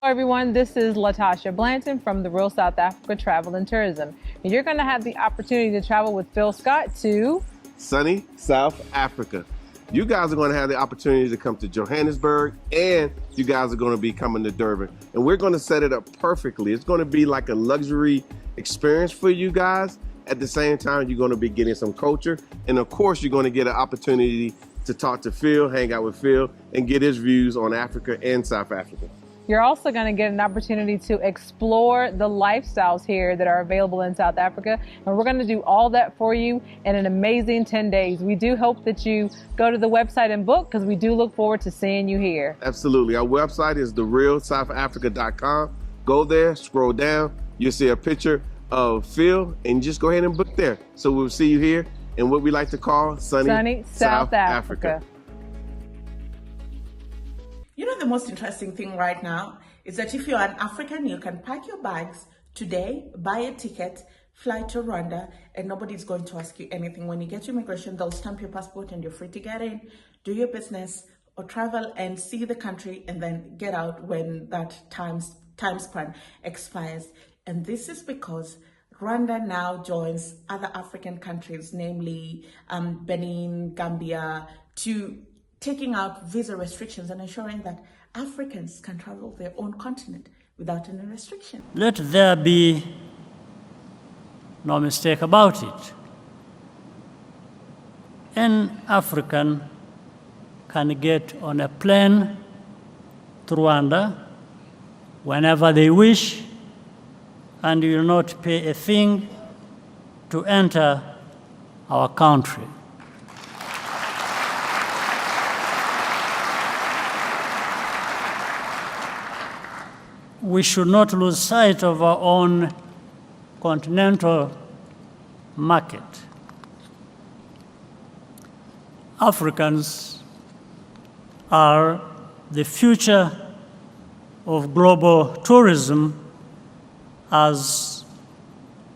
Hello everyone, this is Latasha Blanton from the Real South Africa Travel and Tourism. And you're going to have the opportunity to travel with Phil Scott to sunny South Africa. You guys are going to have the opportunity to come to Johannesburg, and you guys are going to be coming to Durban. And we're going to set it up perfectly. It's going to be like a luxury experience for you guys. At the same time, you're going to be getting some culture. And of course, you're going to get an opportunity to talk to Phil, hang out with Phil, and get his views on Africa and South Africa. You're also going to get an opportunity to explore the lifestyles here that are available in South Africa. And we're going to do all that for you in an amazing 10 days. We do hope that you go to the website and book, because we do look forward to seeing you here. Absolutely. Our website is therealsouthafrica.com. Go there, scroll down. You'll see a picture of Phil, and just go ahead and book there. So we'll see you here in what we like to call sunny South Africa. You know, the most interesting thing right now is that if you're an African, you can pack your bags today, buy a ticket, fly to Rwanda, and nobody's going to ask you anything. When you get to immigration, they'll stamp your passport and you're free to get in, do your business, or travel and see the country, and then get out when that time span expires. And this is because Rwanda now joins other African countries, namely Benin, Gambia, to taking out visa restrictions and ensuring that Africans can travel their own continent without any restriction. Let there be no mistake about it. An African can get on a plane to Rwanda whenever they wish, and will not pay a thing to enter our country. We should not lose sight of our own continental market. Africans are the future of global tourism as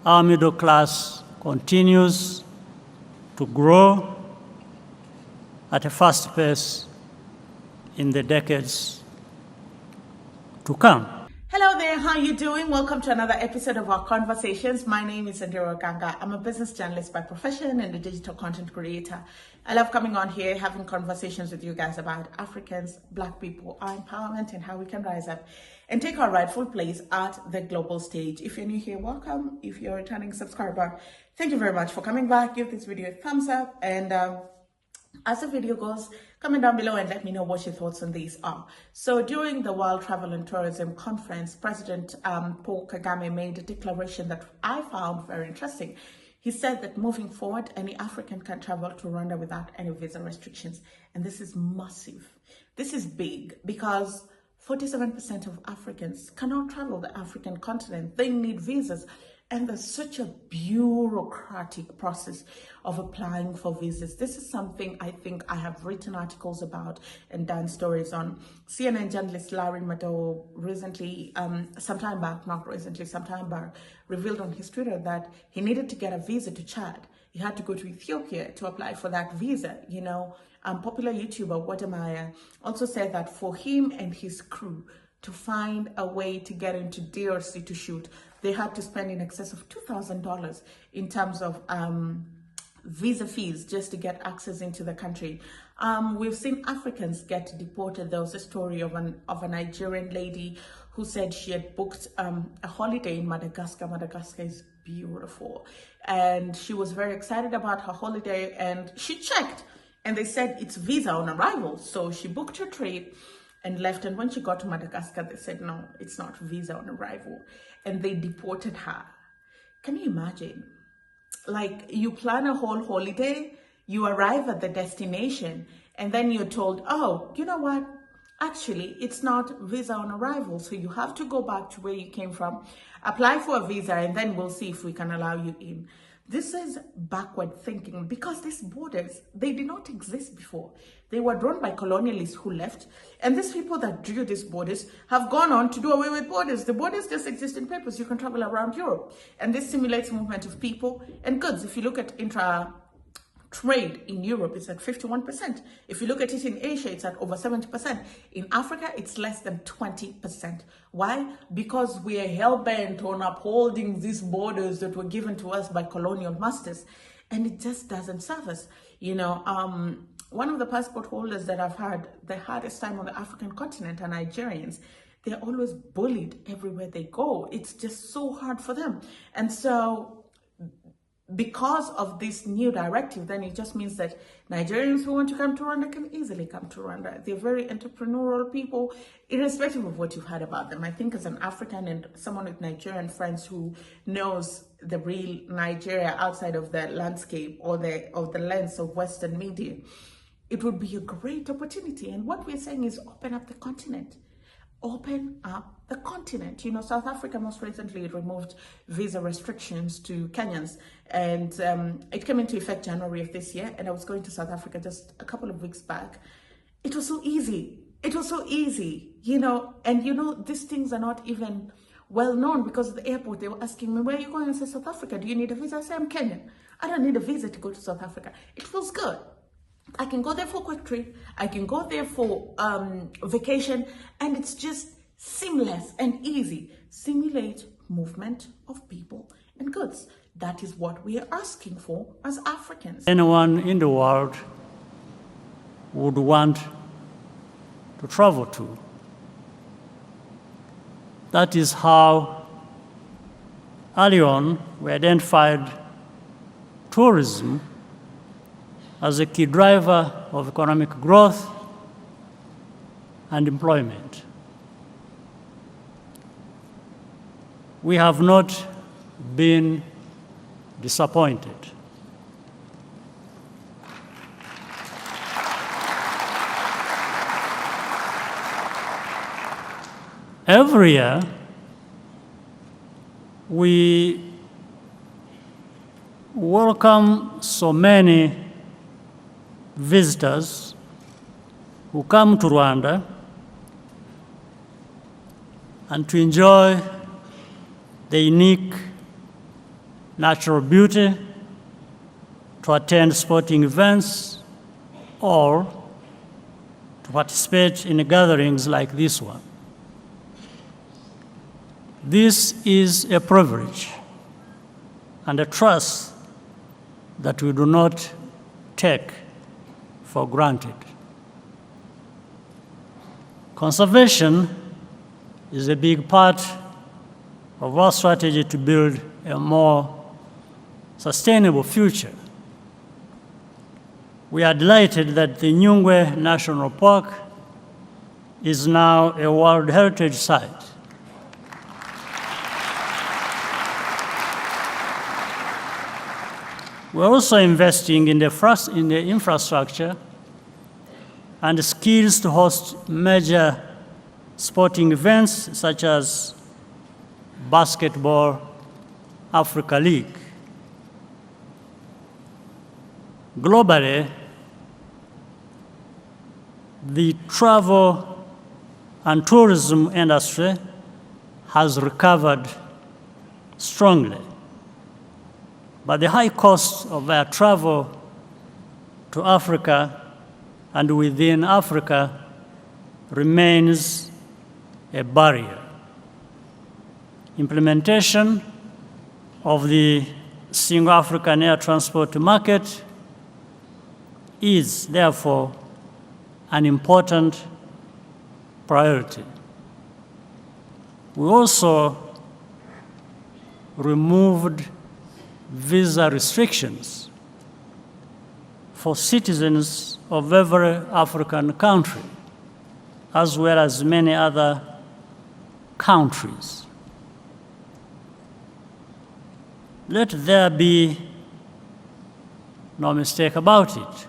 our middle class continues to grow at a fast pace in the decades to come. Hello there, how are you doing? Welcome to another episode of our conversations. My name is Ondiro Oganga. I'm a business journalist by profession and a digital content creator. I love coming on here, having conversations with you guys about Africans, Black people, our empowerment, and how we can rise up and take our rightful place at the global stage. If you're new here, welcome. If you're a returning subscriber, thank you very much for coming back. Give this video a thumbs up, and as the video goes, comment down below and let me know what your thoughts on these are. So during the World Travel and Tourism Conference, President Paul Kagame made a declaration that I found very interesting. He said that moving forward, any African can travel to Rwanda without any visa restrictions. And this is massive. This is big because 47% of Africans cannot travel the African continent. They need visas. And there's such a bureaucratic process of applying for visas. This is something I think I have written articles about and done stories on. CNN journalist Larry Madowo recently, sometime back, revealed on his Twitter that he needed to get a visa to Chad. He had to go to Ethiopia to apply for that visa. You know, popular YouTuber Wadamaya also said that for him and his crew to find a way to get into DRC to shoot, they had to spend in excess of $2,000 in terms of visa fees just to get access into the country. We've seen Africans get deported. There was a story of a Nigerian lady who said she had booked a holiday in Madagascar. Madagascar is beautiful. And she was very excited about her holiday, and she checked and they said it's visa on arrival. So she booked her trip and left. And when she got to Madagascar, they said, no, it's not visa on arrival. And they deported her. Can you imagine? Like, you plan a whole holiday, you arrive at the destination, and then you're told, oh, you know what? Actually, it's not visa on arrival. So you have to go back to where you came from, apply for a visa, and then we'll see if we can allow you in. This is backward thinking because these borders, they did not exist before. They were drawn by colonialists who left. And these people that drew these borders have gone on to do away with borders. The borders just exist in papers. You can travel around Europe. And this simulates movement of people and goods. If you look at trade in Europe is at 51%. If you look at it in Asia, it's at over 70%. In Africa, it's less than 20%. Why? Because we are hell-bent on upholding these borders that were given to us by colonial masters, and it just doesn't serve us. You know, one of the passport holders that I've had the hardest time on the African continent are Nigerians. They're always bullied everywhere they go. It's just so hard for them. And so because of this new directive, then it just means that Nigerians who want to come to Rwanda can easily come to Rwanda. They're very entrepreneurial people, irrespective of what you've heard about them. I think as an African and someone with Nigerian friends who knows the real Nigeria outside of the landscape or the lens of Western media, it would be a great opportunity. And what we're saying is open up the continent. Open up the continent. You know, South Africa most recently removed visa restrictions to Kenyans, and it came into effect January of this year. And I was going to South Africa just a couple of weeks back. It was so easy. It was so easy, you know, and you know, these things are not even well known, because at the airport they were asking me, where are you going? I said, South Africa. Do you need a visa? I said, I'm Kenyan. I don't need a visa to go to South Africa. It feels good. I can go there for a quick trip. I can go there for vacation, and it's just seamless and easy. Simulate movement of people and goods. That is what we are asking for as Africans. Anyone in the world would want to travel to. That is how early on we identified tourism as a key driver of economic growth and employment. We have not been disappointed. Every year, we welcome so many visitors who come to Rwanda and to enjoy the unique natural beauty, to attend sporting events, or to participate in gatherings like this one. This is a privilege and a trust that we do not take for granted. Conservation is a big part of our strategy to build a more sustainable future. We are delighted that the Nyungwe National Park is now a World Heritage Site. We're also investing in the infrastructure and skills to host major sporting events such as Basketball Africa League. Globally, the travel and tourism industry has recovered strongly, but the high cost of air travel to Africa and within Africa remains a barrier. Implementation of the single African air transport market is therefore an important priority. We also removed visa restrictions for citizens of every African country, as well as many other countries. Let there be no mistake about it.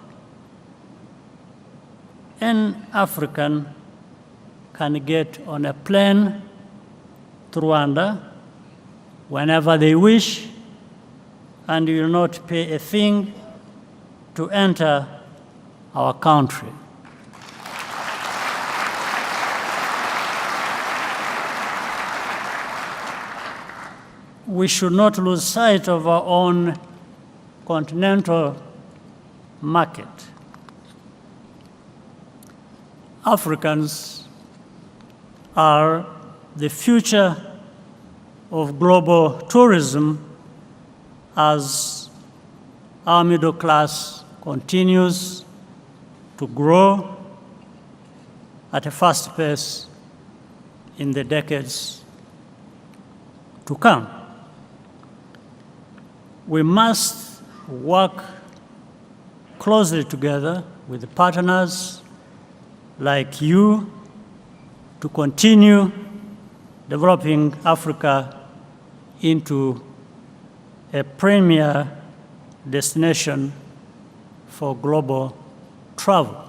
An African can get on a plane to Rwanda whenever they wish, and will not pay a thing to enter our country. We should not lose sight of our own continental market. Africans are the future of global tourism as our middle class continues to grow at a fast pace in the decades to come. We must work closely together with partners like you to continue developing Africa into a premier destination for global travel.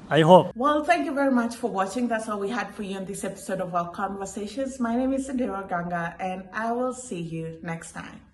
I hope. Well, thank you very much for watching. That's all we had for you in this episode of our conversations. My name is Ondiro Oganga, and I will see you next time.